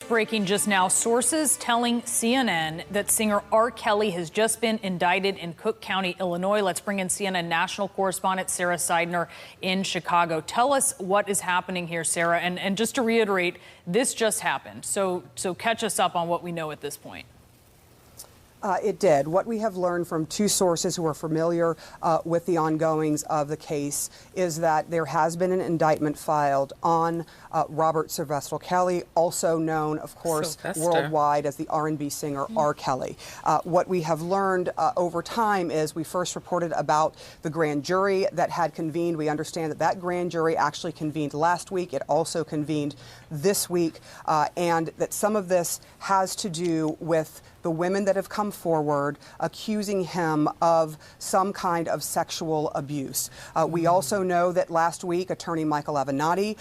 Breaking just now, sources telling CNN that singer R. Kelly has just been indicted in Cook County, Illinois. Let's bring in CNN national correspondent Sarah Seidner in Chicago. Tell us what is happening here, Sarah. And just to reiterate, this just happened. So catch us up on what we know at this point. It did. What we have learned from two sources who are familiar with the ongoings of the case is that there has been an indictment filed on Robert Sylvester Kelly, also known, of course, worldwide as the R&B singer R. Kelly. What we have learned over time is we first reported about the grand jury that had convened. We understand that that grand jury actually convened last week. It also convened this week, and that some of this has to do with the women that have come forward accusing him of some kind of sexual abuse. We also know that last week, attorney Michael Avenatti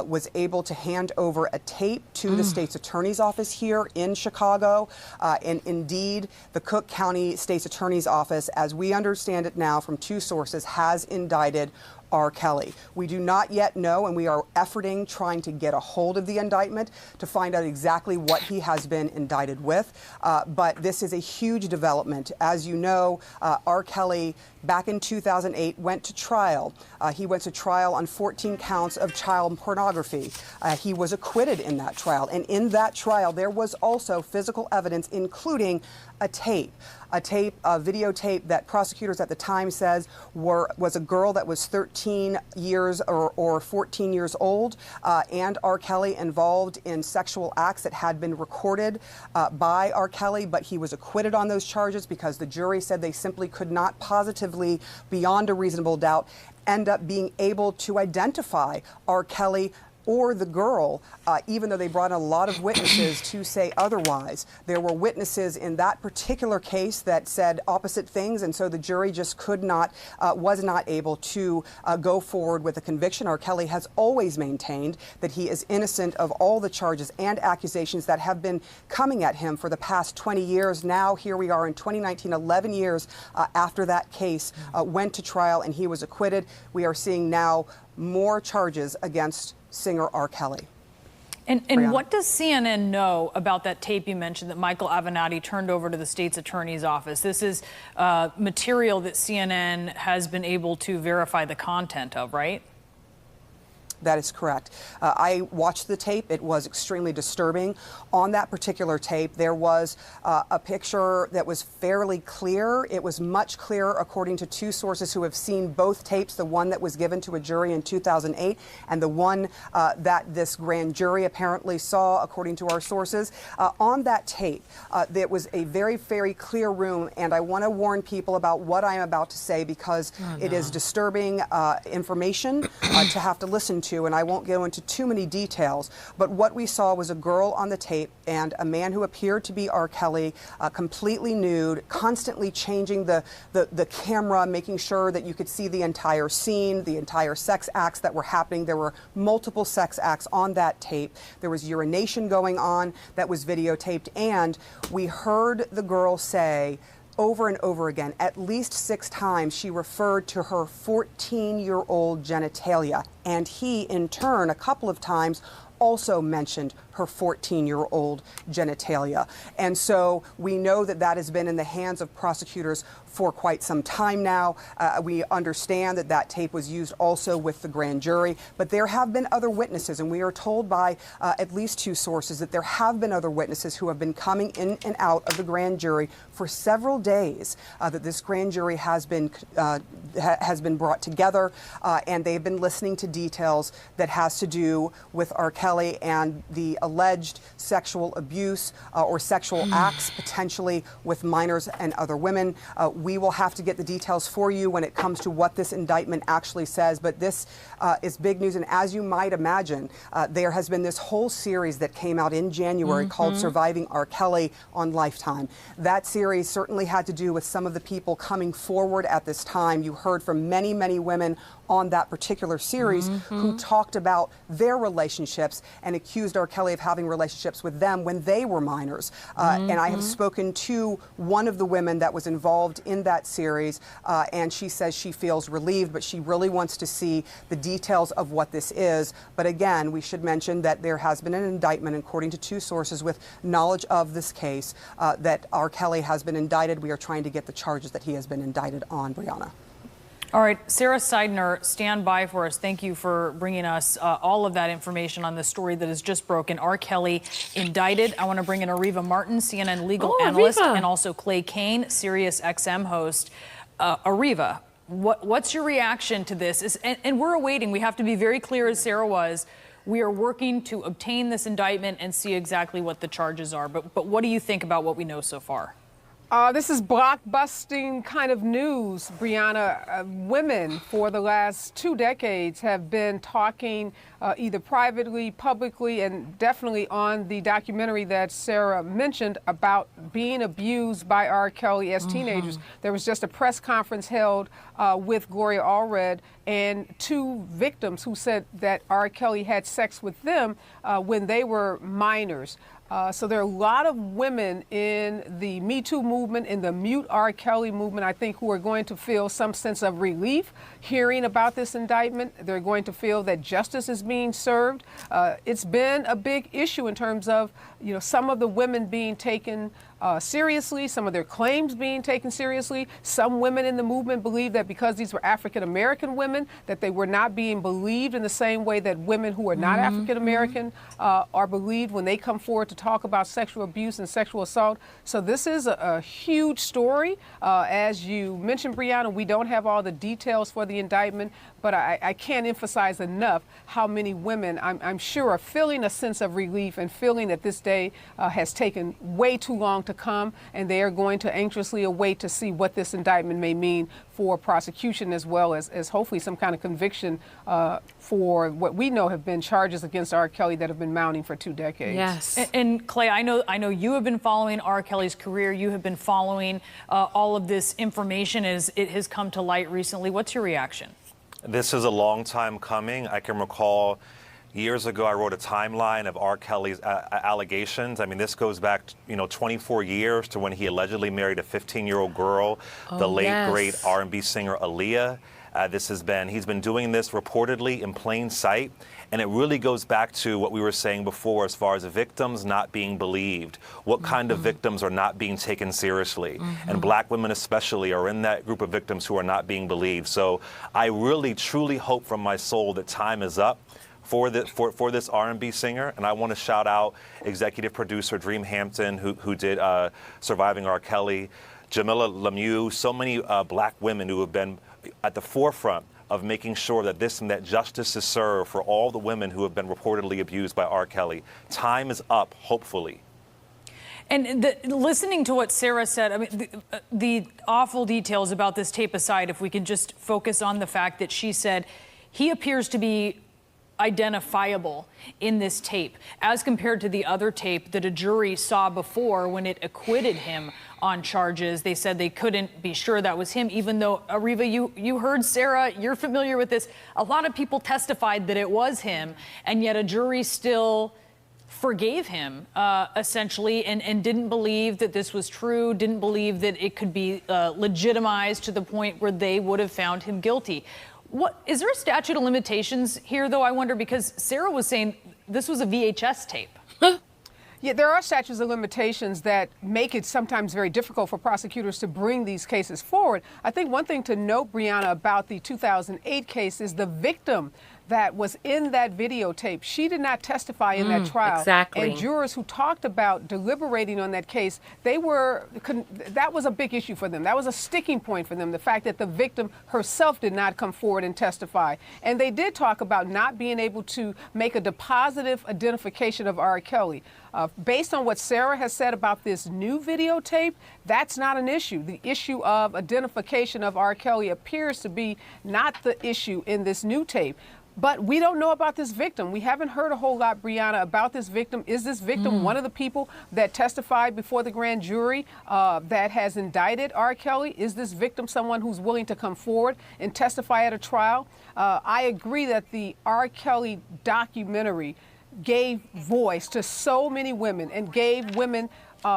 was able to hand over a tape to the state's attorney's office here in Chicago. And indeed, the Cook County State's Attorney's Office, as we understand it now from two sources, has indicted R. Kelly. We do not yet know, and we are efforting, trying to get a hold of the indictment to find out exactly what he has been indicted with. But this is a huge development. As you know, R. Kelly, back in 2008, went to trial. He went to trial on 14 counts of child pornography. He was acquitted in that trial. And in that trial, there was also physical evidence, including a videotape that prosecutors at the time says was a girl that was 13 years or 14 years old, and R. Kelly involved in sexual acts that had been recorded by R. Kelly, but he was acquitted on those charges because the jury said they simply could not positively, beyond a reasonable doubt, end up being able to identify R. Kelly or the girl, even though they brought in a lot of witnesses to say otherwise. There were witnesses in that particular case that said opposite things, and so the jury just was not able to go forward with a conviction. R. Kelly has always maintained that he is innocent of all the charges and accusations that have been coming at him for the past 20 years. Now, here we are in 2019, 11 years after that case went to trial and he was acquitted. We are seeing now more charges against singer R. Kelly. And what does CNN know about that tape you mentioned that Michael Avenatti turned over to the state's attorney's office? This is material that CNN has been able to verify the content of, right? That is correct. I watched the tape. It was extremely disturbing. On that particular tape, there was a picture that was fairly clear. It was much clearer, according to two sources who have seen both tapes, the one that was given to a jury in 2008 and the one that this grand jury apparently saw, according to our sources. On that tape, there was a very, very clear room, and I want to warn people about what I am about to say because it is disturbing information to have to listen to, and I won't go into too many details, but what we saw was a girl on the tape and a man who appeared to be R. Kelly, completely nude, constantly changing the camera, making sure that you could see the entire scene, the entire sex acts that were happening. There were multiple sex acts on that tape. There was urination going on that was videotaped, and we heard the girl say over and over again, at least 6 times, she referred to her 14-year-old genitalia. And he, in turn, a couple of times, also mentioned her 14-year-old genitalia. And so we know that that has been in the hands of prosecutors for quite some time now. We understand that that tape was used also with the grand jury, but there have been other witnesses, and we are told by at least two sources that there have been other witnesses who have been coming in and out of the grand jury for several days, that this grand jury has been brought together, and they've been listening to details that has to do with R. Kelly and the alleged sexual abuse or sexual acts potentially with minors and other women. We will have to get the details for you when it comes to what this indictment actually says, but this is big news. And as you might imagine, there has been this whole series that came out in January called Surviving R. Kelly on Lifetime. That series certainly had to do with some of the people coming forward at this time. You heard from many, many women on that particular series who talked about their relationships and accused R. Kelly of having relationships with them when they were minors. And I have spoken to one of the women that was involved in that series, and she says she feels relieved, but she really wants to see the details of what this is. But again, we should mention that there has been an indictment, according to 2 sources with knowledge of this case, that R. Kelly has been indicted. We are trying to get the charges that he has been indicted on, Brianna. All right, Sarah Seidner, stand by for us. Thank you for bringing us all of that information on this story that has just broken. R. Kelly indicted. I want to bring in Ariva Martin, CNN legal analyst, and also Clay Kane, Sirius XM host. Ariva, what's your reaction to this? And we're awaiting. We have to be very clear, as Sarah was. We are working to obtain this indictment and see exactly what the charges are. But what do you think about what we know so far? This is blockbusting kind of news, Brianna. Women for the last 2 decades have been talking either privately, publicly, and definitely on the documentary that Sarah mentioned about being abused by R. Kelly as teenagers. There was just a press conference held with Gloria Allred and 2 victims who said that R. Kelly had sex with them when they were minors. So there are a lot of women in the Me Too movement, in the Mute R. Kelly movement, I think, who are going to feel some sense of relief hearing about this indictment. They're going to feel that justice is being served. It's been a big issue in terms of, some of the women being taken seriously, some of their claims being taken seriously. Some women in the movement believe that because these were African American women, that they were not being believed in the same way that women who are not African American are believed when they come forward to talk about sexual abuse and sexual assault. So this is a huge story. As you mentioned, Brianna, we don't have all the details for the indictment, but I can't emphasize enough how many women, I'm sure, are feeling a sense of relief and feeling that this day has taken way too long to come, and they are going to anxiously await to see what this indictment may mean for prosecution, as well as hopefully some kind of conviction for what we know have been charges against R. Kelly that have been mounting for 2 decades. Yes. And Clay, I know you have been following R. Kelly's career. You have been following all of this information as it has come to light recently. What's your reaction? This is a long time coming. I can recall years ago, I wrote a timeline of R. Kelly's allegations. I mean, this goes back, 24 years to when he allegedly married a 15-year-old girl, the late, great R&B singer Aaliyah. He's been doing this reportedly in plain sight. And it really goes back to what we were saying before as far as victims not being believed. What kind of victims are not being taken seriously? And black women especially are in that group of victims who are not being believed. So I really, truly hope from my soul that time is up for this R&B singer. And I want to shout out executive producer Dream Hampton, who did Surviving R. Kelly, Jamila Lemieux, so many black women who have been at the forefront of making sure that that justice is served for all the women who have been reportedly abused by R. Kelly. Time is up, hopefully. And listening to what Sarah said, I mean, the awful details about this tape aside, if we can just focus on the fact that she said he appears to be identifiable in this tape as compared to the other tape that a jury saw before when it acquitted him on charges. They said they couldn't be sure that was him, even though, Ariva, you heard Sarah, you're familiar with this. A lot of people testified that it was him, and yet a jury still forgave him, essentially, and didn't believe that this was true, didn't believe that it could be legitimized to the point where they would have found him guilty. Is there a statute of limitations here, though, I wonder, because Sarah was saying this was a VHS tape. Yeah, there are statutes of limitations that make it sometimes very difficult for prosecutors to bring these cases forward. I think one thing to note, Brianna, about the 2008 case is the victim that was in that videotape. She did not testify in that trial. Exactly. And jurors who talked about deliberating on that case, that was a big issue for them. That was a sticking point for them, the fact that the victim herself did not come forward and testify. And they did talk about not being able to make a positive identification of R. Kelly. Based on what Sarah has said about this new videotape, that's not an issue. The issue of identification of R. Kelly appears to be not the issue in this new tape. But we don't know about this victim. We haven't heard a whole lot, Brianna, about this victim. Is this victim one of the people that testified before the grand jury that has indicted R. Kelly? Is this victim someone who's willing to come forward and testify at a trial? I agree that the R. Kelly documentary gave voice to so many women and gave women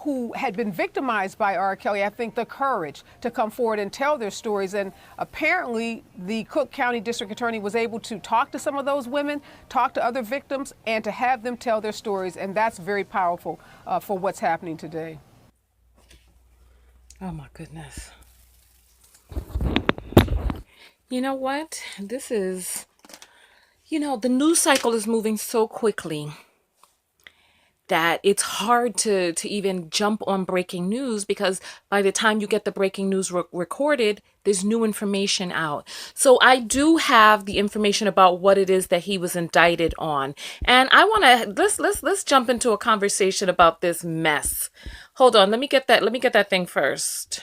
who had been victimized by R. Kelly, I think, the courage to come forward and tell their stories. And apparently, the Cook County District Attorney was able to talk to some of those women, talk to other victims, and to have them tell their stories. And that's very powerful for what's happening today. Oh, my goodness. You know what? This is, the news cycle is moving so quickly that it's hard to even jump on breaking news, because by the time you get the breaking news recorded, there's new information out. So I do have the information about what it is that he was indicted on. And I want to, let's jump into a conversation about this mess. Hold on, let me get that thing first.